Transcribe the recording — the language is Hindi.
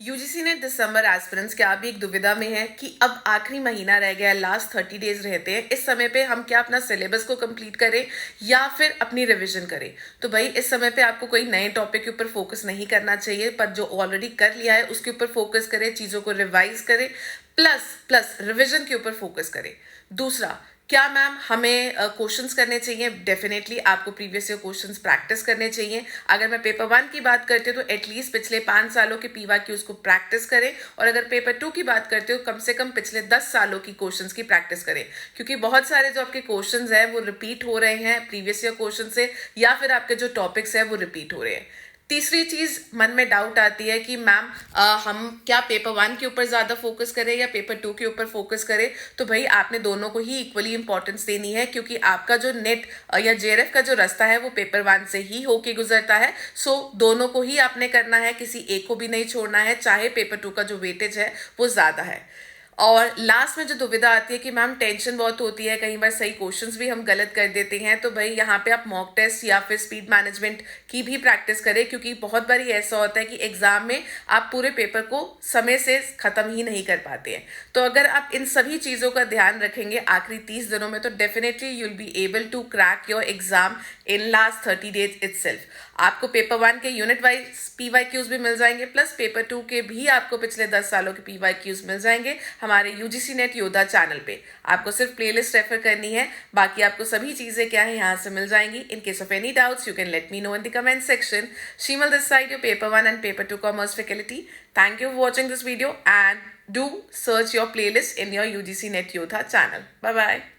यूजीसी नेट दिसंबर एस्पिरेंट्स क्या आप भी एक दुविधा में हैं कि अब आखिरी महीना रह गया, लास्ट 30 डेज रहते हैं, इस समय पे हम क्या अपना सिलेबस को कंप्लीट करें या फिर अपनी रिवीजन करें। तो भाई इस समय पे आपको कोई नए टॉपिक के ऊपर फोकस नहीं करना चाहिए, पर जो ऑलरेडी कर लिया है उसके ऊपर फोकस करें, चीज़ों को रिवाइज करें, प्लस प्लस रिवीजन के ऊपर फोकस करें। दूसरा, क्या मैम हमें क्वेश्चंस करने चाहिए? डेफिनेटली आपको प्रीवियस ईयर क्वेश्चंस प्रैक्टिस करने चाहिए। अगर मैं पेपर 1 की बात करती हूँ तो एटलीस्ट पिछले 5 सालों के पीवाईक्यूज को प्रैक्टिस करें, और अगर पेपर 2 की बात करते हो कम से कम पिछले 10 सालों की क्वेश्चंस की प्रैक्टिस करें, क्योंकि बहुत सारे जो आपके क्वेश्चंस हैं वो रिपीट हो रहे हैं प्रीवियस ईयर क्वेश्चन से, या फिर आपके जो टॉपिक्स हैं वो रिपीट हो रहे हैं। तीसरी चीज मन में डाउट आती है कि मैम हम क्या पेपर 1 के ऊपर ज्यादा फोकस करें या पेपर 2 के ऊपर फोकस करें। तो भाई आपने दोनों को ही इक्वली इंपॉर्टेंस देनी है, क्योंकि आपका जो नेट या जेआरएफ का जो रास्ता है वो पेपर 1 से ही होके गुजरता है। सो दोनों को ही आपने करना है, किसी एक को भी नहीं छोड़ना है, चाहे पेपर 2 का जो वेटेज है वो ज्यादा है। और लास्ट में जो दुविधा आती है कि मैम टेंशन बहुत होती है, कई बार सही क्वेश्चंस भी हम गलत कर देते हैं, तो भाई यहाँ पे आप मॉक टेस्ट या फिर स्पीड मैनेजमेंट की भी प्रैक्टिस करें, क्योंकि बहुत बार ऐसा होता है कि एग्जाम में आप पूरे पेपर को समय से खत्म ही नहीं कर पाते हैं। तो अगर आप इन सभी चीज़ों का ध्यान रखेंगे आखिरी 30 दिनों में, तो definitely you will be able to crack your exam in last 30 days itself. आपको पेपर 1 के यूनिट वाइज पीवाईक्यूज भी मिल जाएंगे, प्लस पेपर 2 के भी आपको पिछले 10 सालों के पीवाईक्यूज मिल जाएंगे हमारे यूजीसी नेट योद्धा चैनल पे। आपको सिर्फ प्लेलिस्ट रेफर करनी है, बाकी आपको सभी चीजें क्या है यहाँ से मिल जाएंगी। In case of any doubts you can let me know in the comment section. शीमल this side your paper 1 and paper 2 commerce faculty. Thank you for watching this video and do search your playlist in your UGC Net Yodha channel. Bye bye.